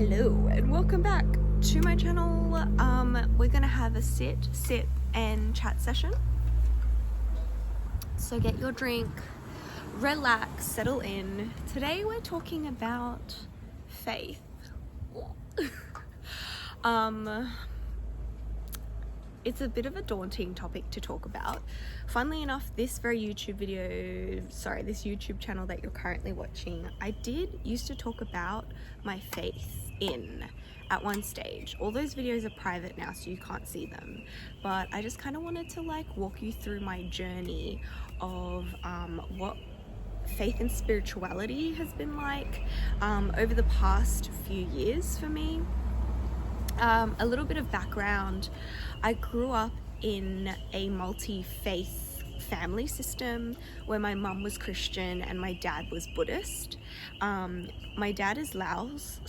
Hello and welcome back to my channel. We're gonna have a sit and chat session. So get your drink, relax, settle in. Today we're talking about faith. It's a bit of a daunting topic to talk about. Funnily enough, this YouTube channel that you're currently watching, I did used to talk about my faith in at one stage. All those videos are private now, so you can't see them. But I just kind of wanted to walk you through my journey of what faith and spirituality has been like over the past few years for me. A little bit of background. I grew up in a multi-faith family system where my mum was Christian and my dad was Buddhist. My dad is Laos,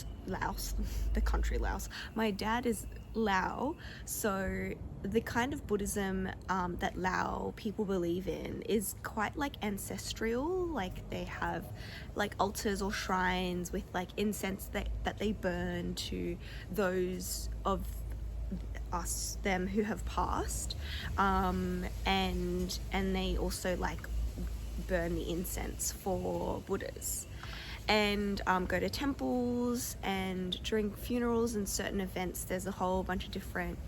the country Laos. My dad is Lao, so the kind of Buddhism that Lao people believe in is quite ancestral. They have altars or shrines with incense that they burn to those of them who have passed, and they also burn the incense for Buddhas, and go to temples, and during funerals and certain events there's a whole bunch of different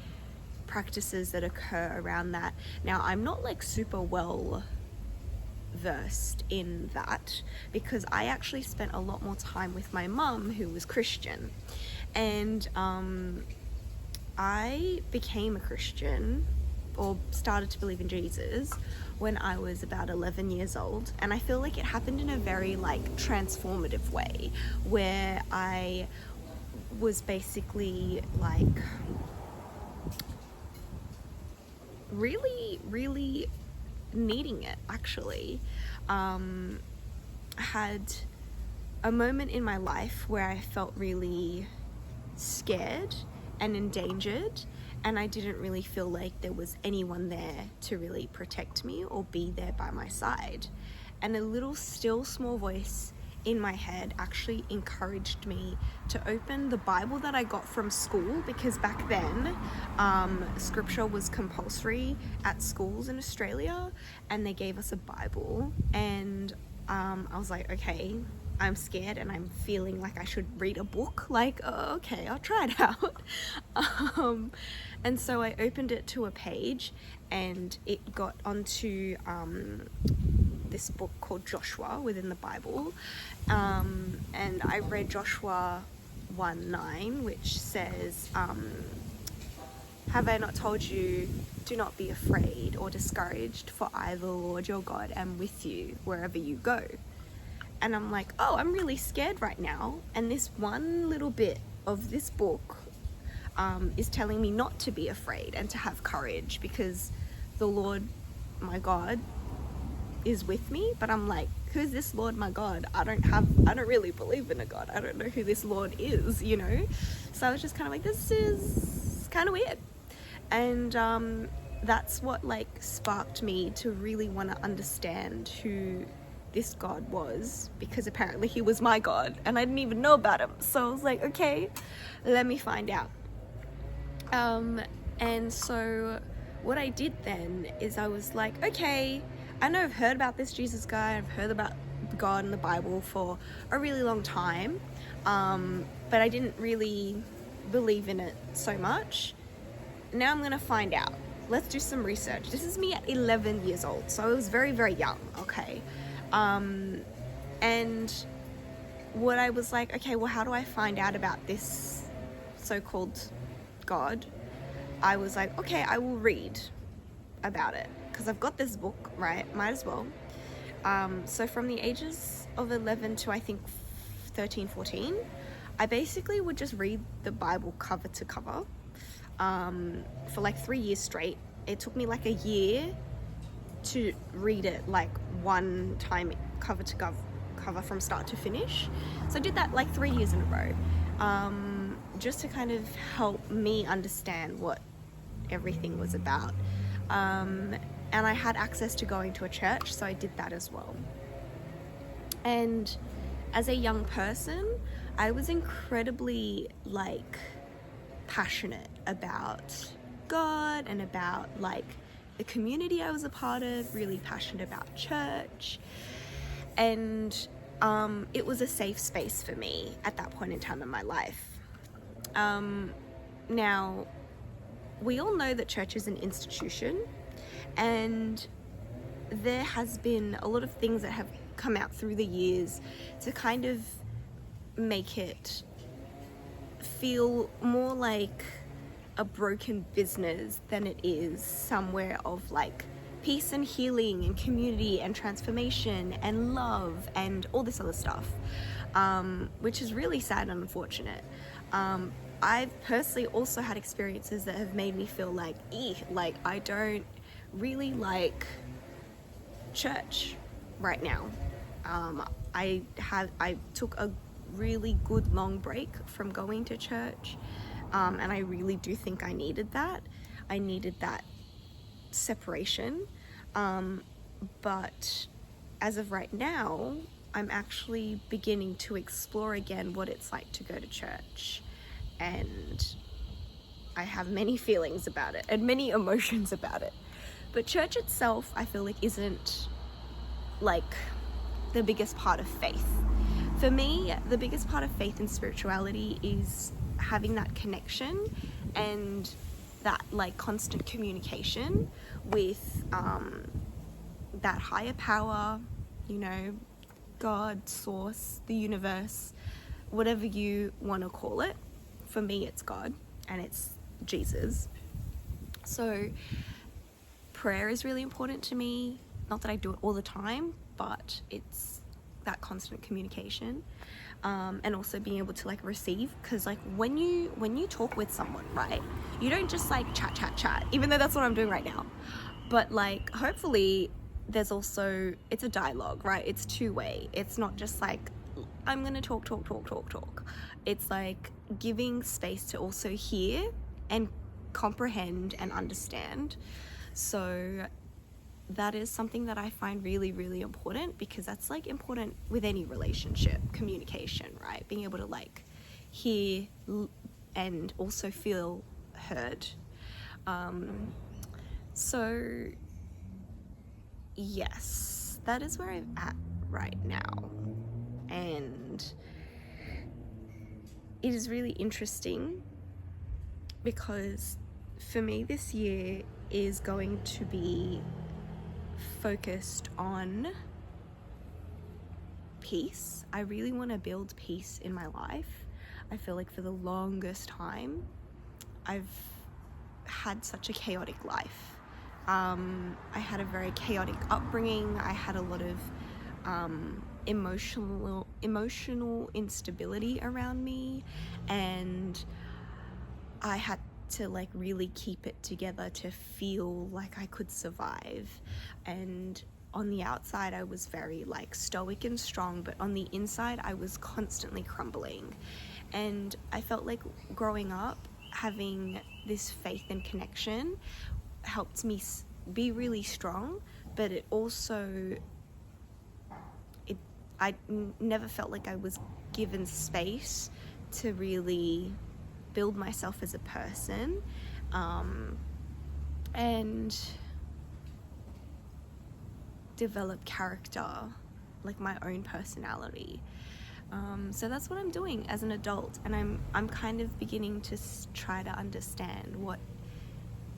practices that occur around that. Now I'm not super well versed in that because I actually spent a lot more time with my mum, who was Christian, and I became a Christian or started to believe in Jesus when I was about 11 years old, and I feel like it happened in a very transformative way, where I was basically really needing it, actually. Had a moment in my life where I felt really scared and endangered, and I didn't really feel like there was anyone there to really protect me or be there by my side. And a little still small voice in my head actually encouraged me to open the Bible that I got from school, because back then scripture was compulsory at schools in Australia, and they gave us a Bible, and I was like, okay, I'm scared and I'm feeling like I should read a book. Okay, I'll try it out. And so I opened it to a page, and it got onto this book called Joshua within the Bible, and I read Joshua 1:9, which says, "Have I not told you, do not be afraid or discouraged, for I, the Lord your God, am with you wherever you go." And I'm like, oh, I'm really scared right now, and this one little bit of this book is telling me not to be afraid and to have courage, because the Lord my God is with me. But I'm like, who's this Lord my God? I don't really believe in a God. I don't know who this Lord is, So I was just kind of like, this is kind of weird. And that's what sparked me to really want to understand who this God was, because apparently he was my God and I didn't even know about him. So I was like, okay, let me find out. And so what I did then is I was like, okay, I know I've heard about this Jesus guy, I've heard about God in the Bible for a really long time, but I didn't really believe in it so much. Now I'm gonna find out. Let's do some research. This is me at 11 years old, so I was very, very young, okay? And what I was like, okay, well, how do I find out about this so-called God? I was like, okay, I will read about it, because I've got this book, right? Might as well. So from the ages of 11 to I think 13, 14, I basically would just read the Bible cover to cover for 3 years straight. It took me a year to read it one time, cover to cover from start to finish. So I did that 3 years in a row, just to kind of help me understand what everything was about. And I had access to going to a church, so I did that as well. And As a young person, I was incredibly like passionate about God and about like the community I was a part of, really passionate about church. And it was a safe space for me at that point in time in my life. Now, we all know that church is an institution, and there has been a lot of things that have come out through the years to kind of make it feel more like a broken business than it is somewhere of like peace and healing and community and transformation and love and all this other stuff, which is really sad and unfortunate. I've personally also had experiences that have made me feel like, like I don't really like church right now. I took a really good long break from going to church, and I really do think I needed that. I needed that separation, but as of right now, I'm actually beginning to explore again what it's like to go to church, and I have many feelings about it and many emotions about it. But church itself, I feel like, isn't like the biggest part of faith. For me, the biggest part of faith and spirituality is having that connection and that like constant communication with that higher power, you know, God, source, the universe, whatever you want to call it. For me, it's God and it's Jesus. So prayer is really important to me. Not that I do it all the time, but it's that constant communication, and also being able to like receive, because like when you talk with someone, right, you don't just like chat, even though that's what I'm doing right now, but like hopefully there's also, it's a dialogue, right? It's two-way. It's not just like I'm gonna talk. It's like giving space to also hear and comprehend and understand. So that is something that I find really, really important, because that's like important with any relationship, communication, right? Being able to like hear and also feel heard. So yes, that is where I'm at right now. And it is really interesting because for me this year is going to be focused on peace. I really want to build peace in my life. I feel like for the longest time I've had such a chaotic life. I had a very chaotic upbringing. I had a lot of emotional instability around me, and I had to like really keep it together to feel like I could survive. And on the outside I was very like stoic and strong, but on the inside I was constantly crumbling. And I felt like growing up having this faith and connection helped me be really strong, but it also I never felt like I was given space to really build myself as a person, and develop character, like my own personality. So that's what I'm doing as an adult, and I'm kind of beginning to try to understand what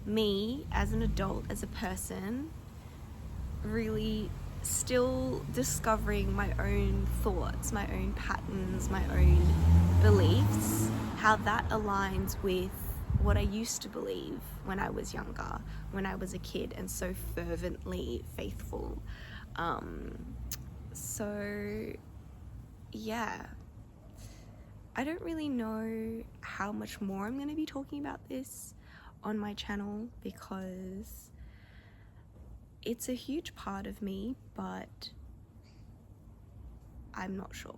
me as an adult, as a person, really still discovering my own thoughts, my own patterns, my own beliefs, how that aligns with what I used to believe when I was younger, when I was a kid and so fervently faithful. So yeah, I don't really know how much more I'm going to be talking about this on my channel, because it's a huge part of me, but I'm not sure.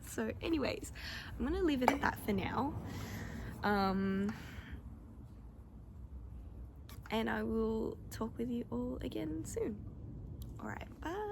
So anyways, I'm gonna leave it at that for now, and I will talk with you all again soon. All right, bye.